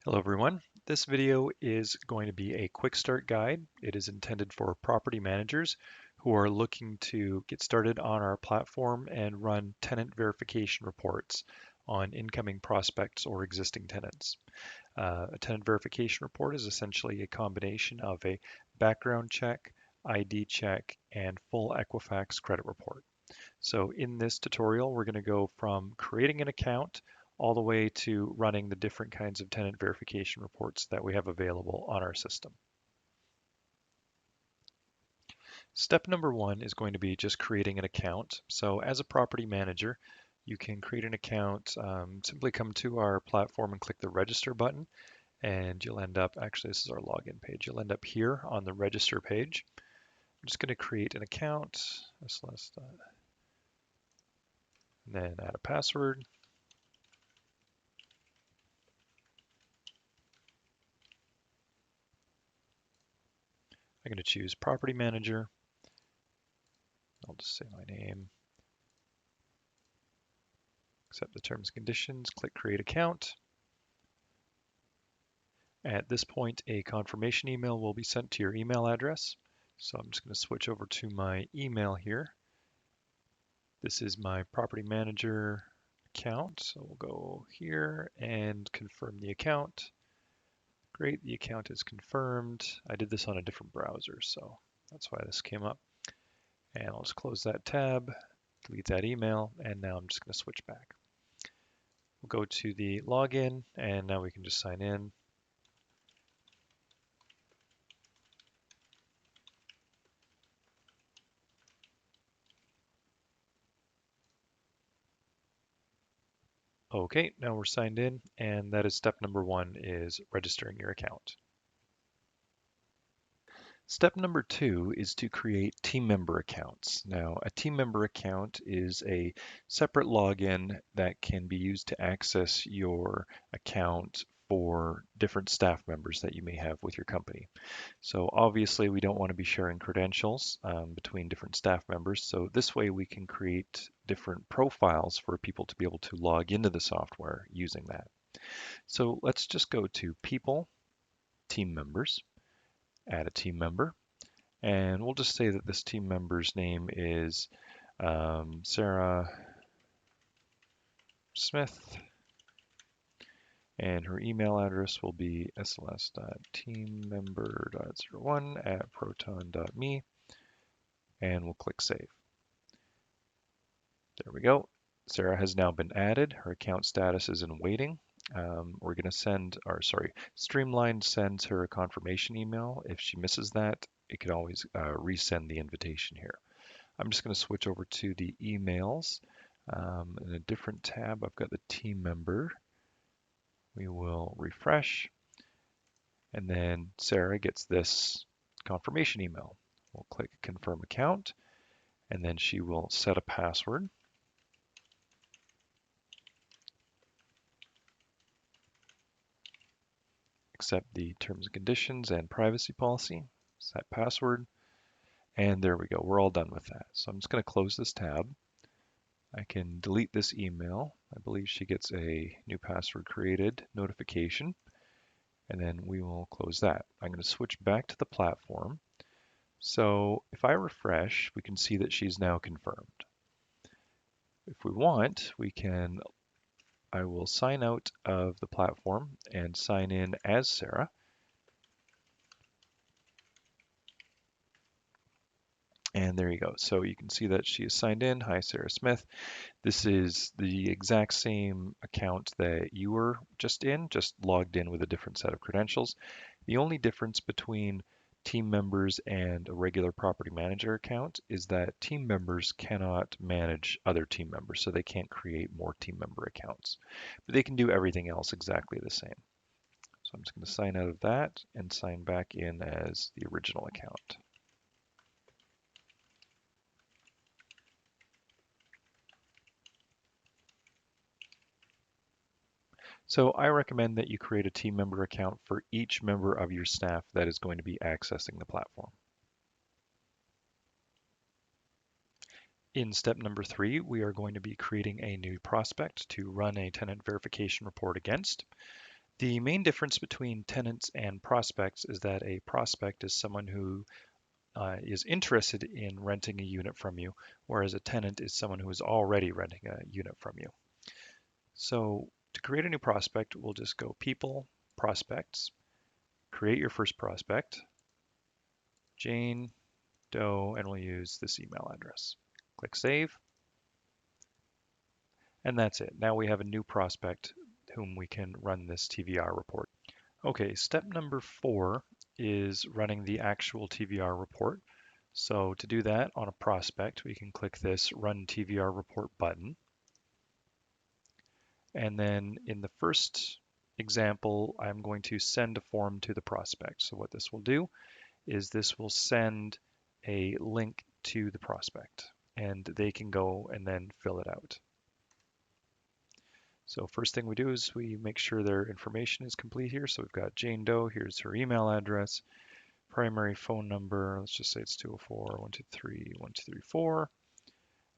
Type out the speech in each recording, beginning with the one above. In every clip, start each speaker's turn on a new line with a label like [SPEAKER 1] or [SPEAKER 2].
[SPEAKER 1] Hello everyone. This video is going to be a quick start guide. It is intended for property managers who are looking to get started on our platform and run tenant verification reports on incoming prospects or existing tenants. A tenant verification report is essentially a combination of a background check, ID check, and full Equifax credit report. So in this tutorial, we're going to go from creating an account all the way to running the different kinds of tenant verification reports that we have available on our system. Step number one is going to be just creating an account. So as a property manager, you can create an account, simply come to our platform and click the register button, and you'll end up, actually this is our login page, you'll end up here on the register page. I'm just going to create an account, and then add a password. I'm going to choose property manager. I'll just say my name. Accept the terms and conditions, click create account. At this point, a confirmation email will be sent to your email address. So I'm just going to switch over to my email here. This is my property manager account. So we'll go here and confirm the account. Great, the account is confirmed. I did this on a different browser, so that's why this came up. And I'll just close that tab, delete that email, and now I'm just going to switch back. We'll go to the login, and now we can just sign in. Okay, now we're signed in, and that is step number one, is registering your account. Step number two is to create team member accounts. Now, a team member account is a separate login that can be used to access your account for different staff members that you may have with your company. So obviously we don't want to be sharing credentials between different staff members. So this way we can create different profiles for people to be able to log into the software using that. So let's just go to People, Team Members, add a team member, and we'll just say that this team member's name is Sarah Smith, and her email address will be sls.teammember.01@proton.me, and we'll click Save. There we go. Sarah has now been added. Her account status is in waiting. We're going to send, or sorry, Streamline sends her a confirmation email. If she misses that, it can always resend the invitation here. I'm just going to switch over to the emails. In a different tab, I've got the team member. We will refresh, and then Sarah gets this confirmation email. We'll click confirm account, and then she will set a password. Accept the terms and conditions and privacy policy, set password, and there we go. We're all done with that. So I'm just going to close this tab. I can delete this email. I believe she gets a new password created notification, and then we will close that. I'm going to switch back to the platform. So if I refresh, we can see that she's now confirmed. If we want, I will sign out of the platform and sign in as Sarah. And there you go. So you can see that she is signed in. Hi, Sarah Smith. This is the exact same account that you were just in, just logged in with a different set of credentials. The only difference between team members and a regular property manager account is that team members cannot manage other team members, so they can't create more team member accounts. But they can do everything else exactly the same. So I'm just going to sign out of that and sign back in as the original account. So I recommend that you create a team member account for each member of your staff that is going to be accessing the platform. In step number three, we are going to be creating a new prospect to run a tenant verification report against. The main difference between tenants and prospects is that a prospect is someone who is interested in renting a unit from you, whereas a tenant is someone who is already renting a unit from you. So to create a new prospect, we'll just go People, Prospects, create your first prospect, Jane Doe, and we'll use this email address. Click Save, and that's it. Now we have a new prospect whom we can run this TVR report. Okay, step number 4 is running the actual TVR report. So to do that on a prospect, we can click this Run TVR Report button. And then in the first example, I'm going to send a form to the prospect. So what this will do is this will send a link to the prospect, and they can go and then fill it out. So first thing we do is we make sure their information is complete here. So we've got Jane Doe, here's her email address, primary phone number, let's just say it's 204-123-1234,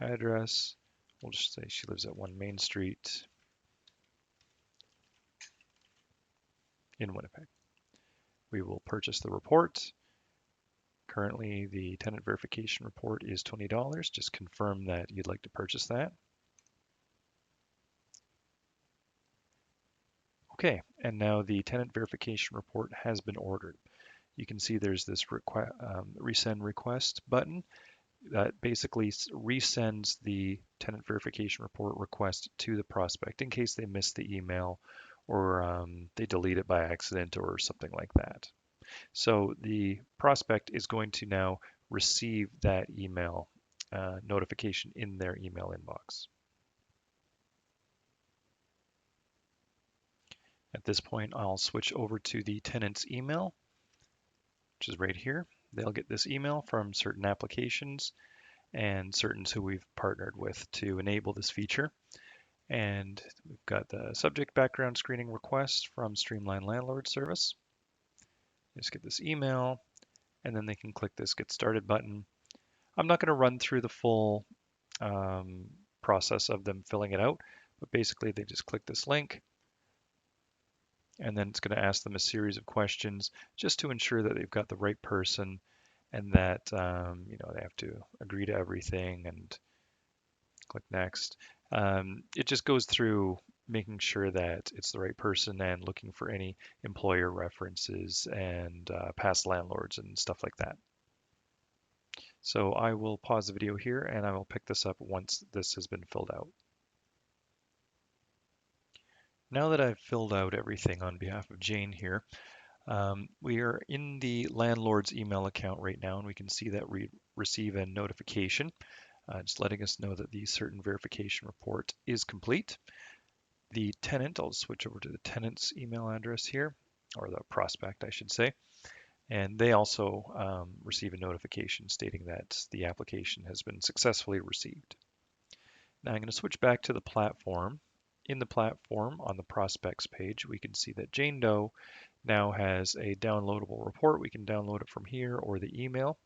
[SPEAKER 1] address, we'll just say she lives at 1 Main Street in Winnipeg. We will purchase the report. Currently the tenant verification report is $20. Just confirm that you'd like to purchase that. Okay, and now the tenant verification report has been ordered. You can see there's this resend request button that basically resends the tenant verification report request to the prospect in case they missed the email or they delete it by accident or something like that. So the prospect is going to now receive that email notification in their email inbox. At this point, I'll switch over to the tenant's email, which is right here. They'll get this email from certain applications and certain who we've partnered with to enable this feature. And we've got the subject background screening request from Streamline Landlord Service. Just get this email, and then they can click this Get Started button. I'm not going to run through the full process of them filling it out, but basically they just click this link, and then it's going to ask them a series of questions just to ensure that they've got the right person and that they have to agree to everything and click next. It just goes through making sure that it's the right person and looking for any employer references and past landlords and stuff like that. So I will pause the video here and I will pick this up once this has been filled out. Now that I've filled out everything on behalf of Jane here, we are in the landlord's email account right now, and we can see that we receive a notification just letting us know that the certain verification report is complete. The tenant, I'll switch over to the tenant's email address here, or the prospect, I should say, and they also receive a notification stating that the application has been successfully received. Now I'm going to switch back to the platform. In the platform, on the prospects page, we can see that Jane Doe now has a downloadable report. We can download it from here or the email.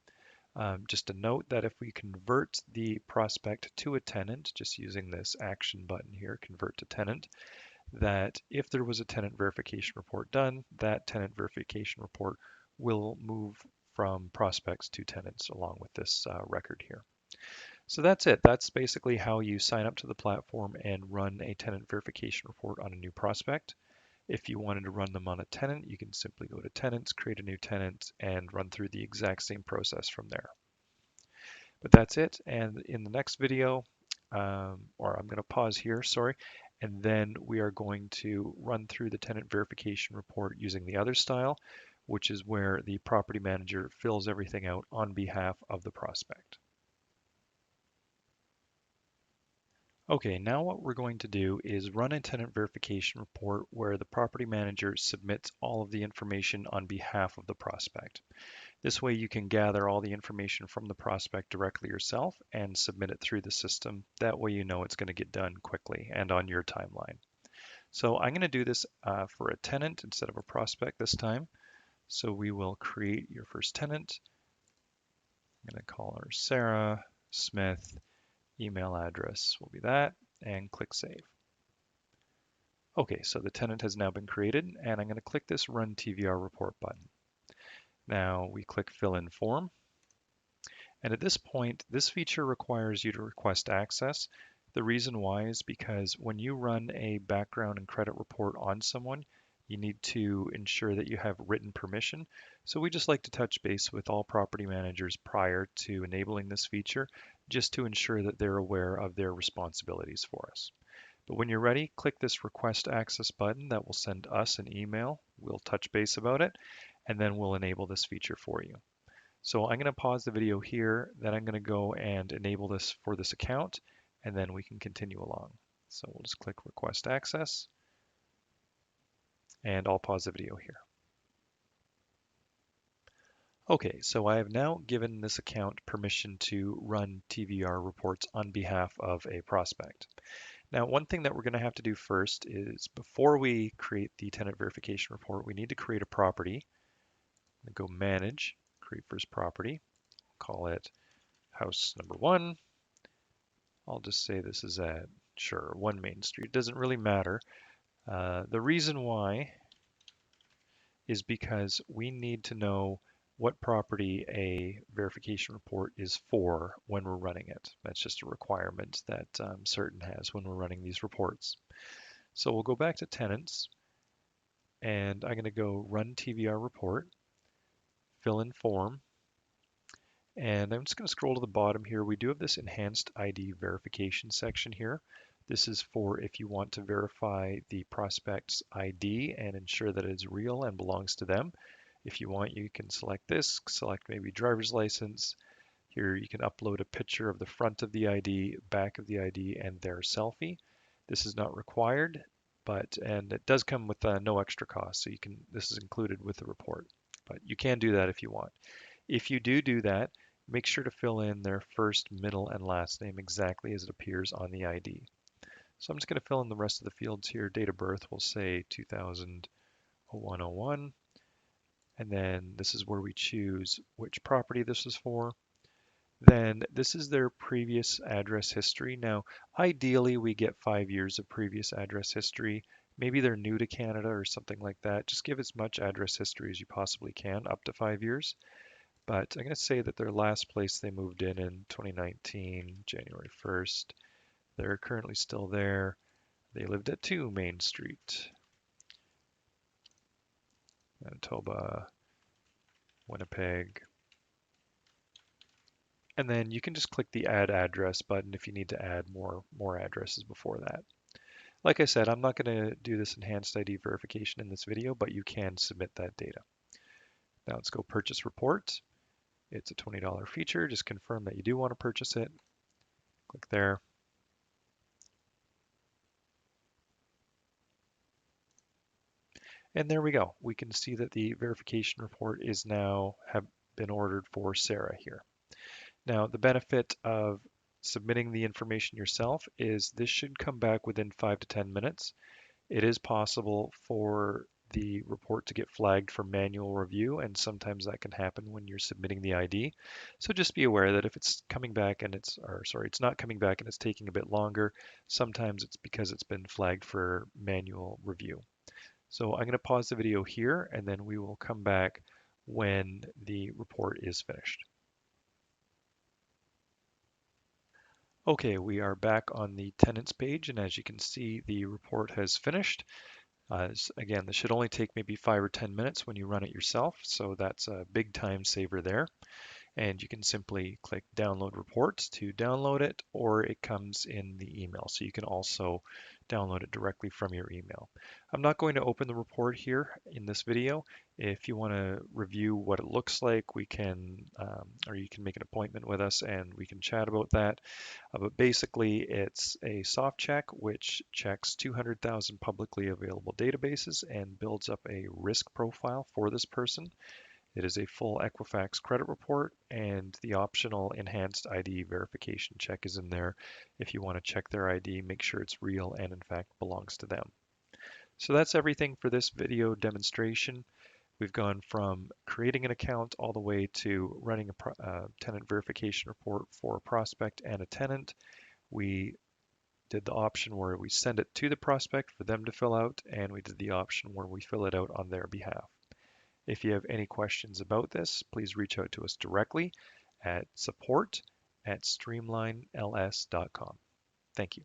[SPEAKER 1] Just a note that if we convert the prospect to a tenant, just using this action button here, convert to tenant, that if there was a tenant verification report done, that tenant verification report will move from prospects to tenants along with this record here. So that's it. That's basically how you sign up to the platform and run a tenant verification report on a new prospect. If you wanted to run them on a tenant, you can simply go to tenants, create a new tenant, and run through the exact same process from there. But that's it. And in the next video, or I'm going to pause here, sorry, and then we are going to run through the tenant verification report using the other style, which is where the property manager fills everything out on behalf of the prospect. Okay, now what we're going to do is run a tenant verification report where the property manager submits all of the information on behalf of the prospect. This way you can gather all the information from the prospect directly yourself and submit it through the system. That way you know it's going to get done quickly and on your timeline. So I'm going to do this for a tenant instead of a prospect this time. So we will create your first tenant. I'm going to call her Sarah Smith. Email address will be that, and click Save. Okay, so the tenant has now been created, and I'm going to click this Run TVR Report button. Now we click Fill in Form, and at this point, this feature requires you to request access. The reason why is because when you run a background and credit report on someone, you need to ensure that you have written permission. So we just like to touch base with all property managers prior to enabling this feature, just to ensure that they're aware of their responsibilities for us. But when you're ready, click this Request Access button that will send us an email. We'll touch base about it, and then we'll enable this feature for you. So I'm going to pause the video here, then I'm going to go and enable this for this account, and then we can continue along. So we'll just click Request Access, and I'll pause the video here. Okay, so I have now given this account permission to run TVR reports on behalf of a prospect. Now, one thing that we're going to have to do first is before we create the tenant verification report, we need to create a property. Go Manage, Create First Property, call it House Number 1. I'll just say this is at, sure, 1 Main Street. It doesn't really matter. The reason why is because we need to know what property a verification report is for when we're running it. That's just a requirement that Certain has when we're running these reports. So we'll go back to tenants, and I'm going to go Run TVR Report, Fill in Form, and I'm just going to scroll to the bottom here. We do have this Enhanced ID Verification section here. This is for if you want to verify the prospect's ID and ensure that it is real and belongs to them. If you want, you can select this, select maybe driver's license. Here you can upload a picture of the front of the ID, back of the ID, and their selfie. This is not required, and it does come with no extra cost, so this is included with the report. But you can do that if you want. If you do that, make sure to fill in their first, middle, and last name exactly as it appears on the ID. So I'm just going to fill in the rest of the fields here. Date of birth, we'll say 2001, and then this is where we choose which property this is for. Then this is their previous address history. Now, ideally, we get 5 years of previous address history. Maybe they're new to Canada or something like that. Just give as much address history as you possibly can, up to 5 years. But I'm going to say that their last place they moved in 2019, January 1st. They're currently still there. They lived at 2 Main Street, Manitoba, Winnipeg. And then you can just click the Add Address button if you need to add more addresses before that. Like I said, I'm not going to do this enhanced ID verification in this video, but you can submit that data. Now let's go Purchase Report. It's a $20 feature. Just confirm that you do want to purchase it. Click there. And there we go. We can see that the verification report is now have been ordered for Sarah here. Now, the benefit of submitting the information yourself is this should come back within 5 to 10 minutes. It is possible for the report to get flagged for manual review, and sometimes that can happen when you're submitting the ID. So just be aware that if it's coming back and it's not coming back and it's taking a bit longer, sometimes it's because it's been flagged for manual review. So I'm going to pause the video here, and then we will come back when the report is finished. Okay, we are back on the tenants page, and as you can see, the report has finished. Again, this should only take maybe 5 or 10 minutes when you run it yourself, so that's a big time saver there. And you can simply click Download Report to download it, or it comes in the email, so you can also download it directly from your email. I'm not going to open the report here in this video. If you want to review what it looks like, we can, or you can make an appointment with us and we can chat about that. But basically, it's a soft check which checks 200,000 publicly available databases and builds up a risk profile for this person. It is a full Equifax credit report, and the optional enhanced ID verification check is in there if you want to check their ID, make sure it's real and in fact belongs to them. So that's everything for this video demonstration. We've gone from creating an account all the way to running a tenant verification report for a prospect and a tenant. We did the option where we send it to the prospect for them to fill out, and we did the option where we fill it out on their behalf. If you have any questions about this, please reach out to us directly at support@streamlinels.com. Thank you.